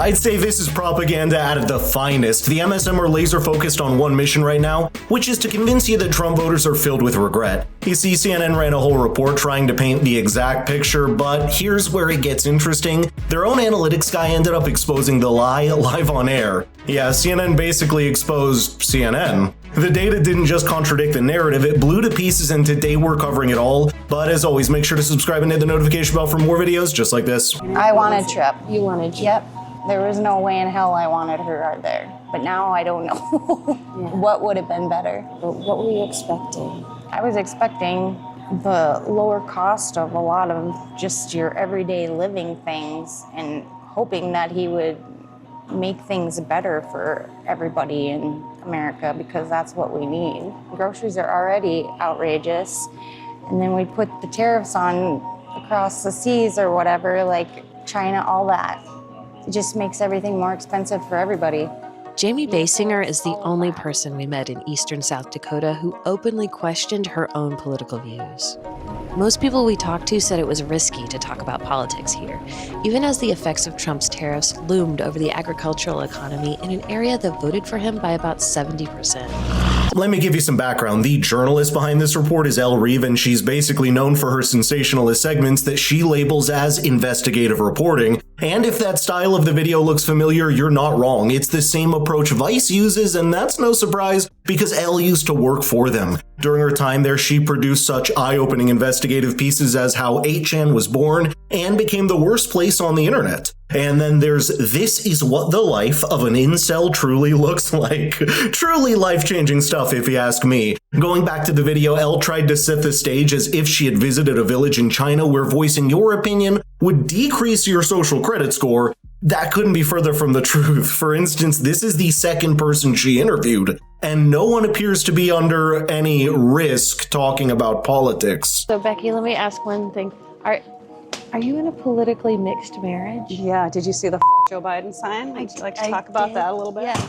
I'd say this is propaganda at the finest. The MSM are laser focused on one mission right now, which is to convince you that Trump voters are filled with regret. You see, CNN ran a whole report trying to paint the exact picture, but here's where it gets interesting. Their own analytics guy ended up exposing the lie live on air. Yeah, CNN basically exposed CNN. The data didn't just contradict the narrative, it blew to pieces, and today we're covering it all. But as always, make sure to subscribe and hit the notification bell for more videos just like this. I wanted Trump. You wanted Trump? Yep. There was no way in hell I wanted her out there. But now I don't know. What would have been better? What were you expecting? I was expecting the lower cost of a lot of just your everyday living things and hoping that he would make things better for everybody in America, because that's what we need. Groceries are already outrageous, and then we put the tariffs on across the seas or whatever, like China, all that. It just makes everything more expensive for everybody. Jamie Basinger is the only person we met in eastern South Dakota who openly questioned her own political views. Most people we talked to said it was risky to talk about politics here, even as the effects of Trump's tariffs loomed over the agricultural economy in an area that voted for him by about 70%. Let me give you some background. The journalist behind this report is Elle Reeve, and she's basically known for her sensationalist segments that she labels as investigative reporting. And if that style of the video looks familiar, you're not wrong. It's the same approach Vice uses, and that's no surprise because Elle used to work for them. During her time there, she produced such eye-opening investigative pieces as how 8chan was born and became the worst place on the internet. And then there's This Is What the Life of an Incel Truly Looks Like. Truly life-changing stuff if you ask me. Going back to the video, Elle tried to set the stage as if she had visited a village in China where voicing your opinion would decrease your social credit score. That couldn't be further from the truth. For instance, this is the second person she interviewed, and no one appears to be under any risk talking about politics. So Becky, let me ask one thing. Are you in a politically mixed marriage? Yeah, did you see the Joe Biden sign? Would you like to talk about that a little bit? Yeah.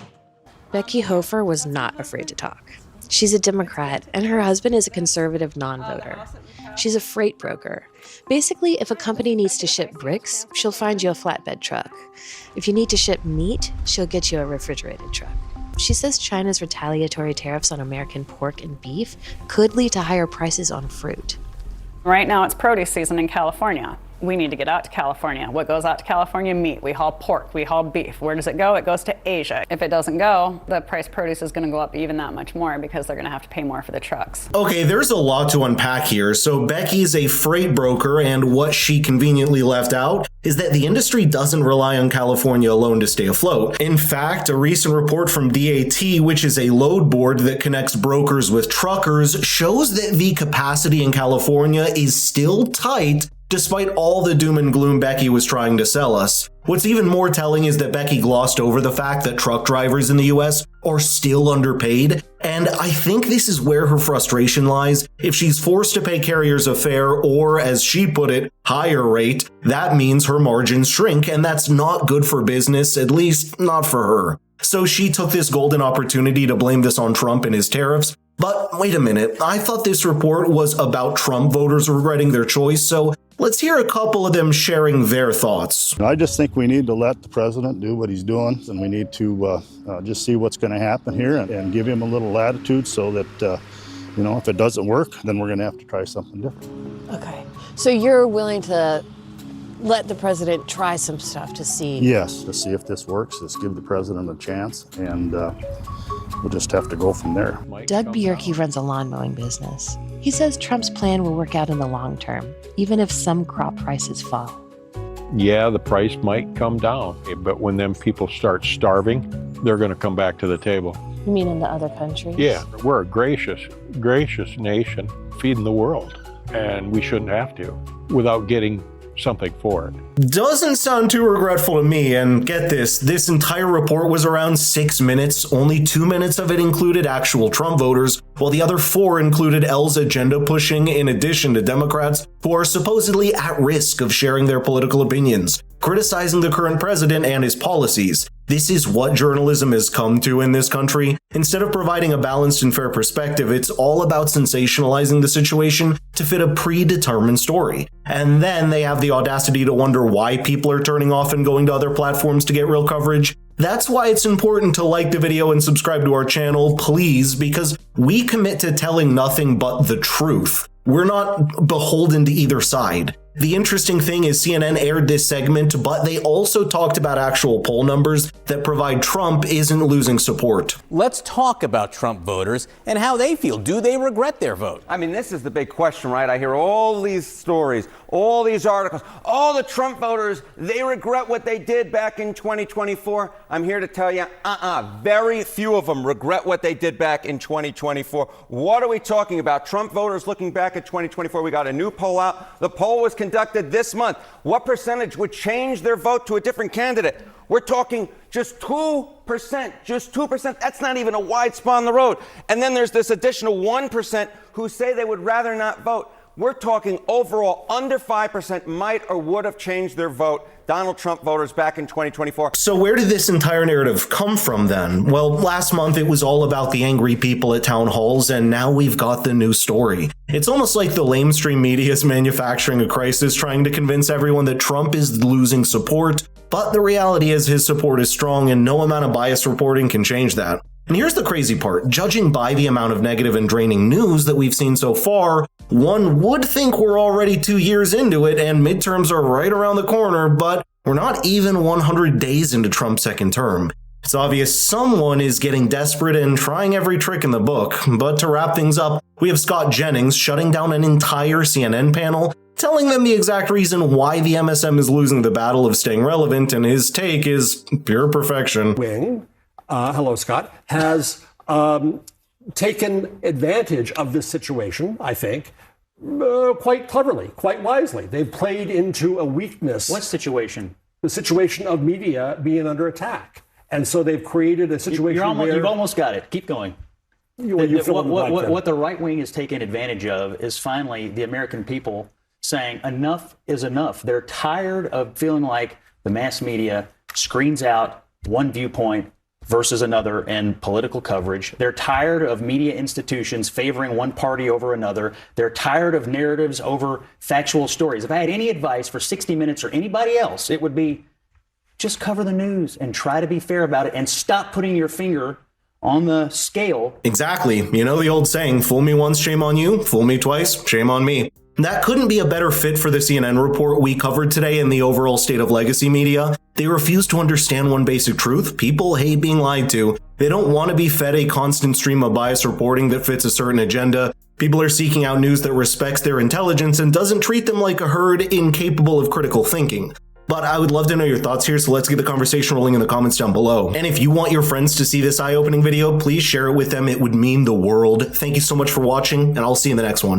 Becky Hofer was not afraid to talk. She's a Democrat, and her husband is a conservative non-voter. She's a freight broker. Basically, if a company needs to ship bricks, she'll find you a flatbed truck. If you need to ship meat, she'll get you a refrigerated truck. She says China's retaliatory tariffs on American pork and beef could lead to higher prices on fruit. Right now it's produce season in California. We need to get out to California. What goes out to California? Meat. We haul pork. We haul beef. Where does it go? It goes to Asia. If it doesn't go, the price of produce is going to go up even that much more because they're going to have to pay more for the trucks. Okay, there's a lot to unpack here. So Becky's a freight broker, and what she conveniently left out is that the industry doesn't rely on California alone to stay afloat. In fact, a recent report from DAT, which is a load board that connects brokers with truckers, shows that the capacity in California is still tight despite all the doom and gloom Becky was trying to sell us. What's even more telling is that Becky glossed over the fact that truck drivers in the US are still underpaid, and I think this is where her frustration lies. If she's forced to pay carriers a fair, or as she put it, higher rate, that means her margins shrink, and that's not good for business, at least not for her. So she took this golden opportunity to blame this on Trump and his tariffs. But wait a minute, I thought this report was about Trump voters regretting their choice, so let's hear a couple of them sharing their thoughts. I just think we need to let the president do what he's doing, and we need to just see what's going to happen here and give him a little latitude so that, if it doesn't work, then we're going to have to try something different. Okay. So you're willing to let the president try some stuff to see? Yes, to see if this works. Let's give the president a chance, and we'll just have to go from there. Doug Bjerke runs a lawn mowing business. He says Trump's plan will work out in the long term, even if some crop prices fall. Yeah, the price might come down, but when them people start starving, they're going to come back to the table. You mean in the other countries? Yeah, we're a gracious nation feeding the world, and we shouldn't have to without getting something for it. Doesn't sound too regretful to me, and get this entire report was around 6 minutes. Only 2 minutes of it included actual Trump voters, while the other 4 included Elle's agenda pushing in addition to Democrats who are supposedly at risk of sharing their political opinions, criticizing the current president and his policies. This is what journalism has come to in this country. Instead of providing a balanced and fair perspective, it's all about sensationalizing the situation to fit a predetermined story. And then they have the audacity to wonder why people are turning off and going to other platforms to get real coverage. That's why it's important to like the video and subscribe to our channel, please, because we commit to telling nothing but the truth. We're not beholden to either side. The interesting thing is CNN aired this segment, but they also talked about actual poll numbers that provide Trump isn't losing support. Let's talk about Trump voters and how they feel. Do they regret their vote? I mean, this is the big question, right? I hear all these stories, all these articles. All the Trump voters, they regret what they did back in 2024. I'm here to tell you, very few of them regret what they did back in 2024. What are we talking about? Trump voters looking back at 2024. We got a new poll out. The poll was conducted this month. What percentage would change their vote to a different candidate? We're talking just 2%, just 2%. That's not even a wide spot on the road. And then there's this additional 1% who say they would rather not vote. We're talking overall under 5% might or would have changed their vote. Donald Trump voters back in 2024. So where did this entire narrative come from then? Well, last month it was all about the angry people at town halls, and now we've got the new story. It's almost like the lamestream media is manufacturing a crisis, trying to convince everyone that Trump is losing support, but the reality is his support is strong and no amount of biased reporting can change that. And here's the crazy part. Judging by the amount of negative and draining news that we've seen so far, one would think we're already 2 years into it and midterms are right around the corner, but we're not even 100 days into Trump's second term. It's obvious someone is getting desperate and trying every trick in the book. But to wrap things up, we have Scott Jennings shutting down an entire CNN panel, telling them the exact reason why the MSM is losing the battle of staying relevant, and his take is pure perfection. Wing, hello Scott, has taken advantage of this situation, I think, quite cleverly, quite wisely. They've played into a weakness. What situation? The situation of media being under attack. And so they've created a situation where... You've almost got it. Keep going. What the right wing is taking advantage of is finally the American people saying enough is enough. They're tired of feeling like the mass media screens out one viewpoint versus another in political coverage. They're tired of media institutions favoring one party over another. They're tired of narratives over factual stories. If I had any advice for 60 Minutes or anybody else, it would be just cover the news and try to be fair about it and stop putting your finger on the scale. Exactly. You know the old saying, fool me once, shame on you. Fool me twice, shame on me. That couldn't be a better fit for the CNN report we covered today in the overall state of legacy media. They refuse to understand one basic truth. People hate being lied to. They don't want to be fed a constant stream of biased reporting that fits a certain agenda. People are seeking out news that respects their intelligence and doesn't treat them like a herd incapable of critical thinking. But I would love to know your thoughts here, so let's get the conversation rolling in the comments down below. And if you want your friends to see this eye-opening video, please share it with them. It would mean the world. Thank you so much for watching, and I'll see you in the next one.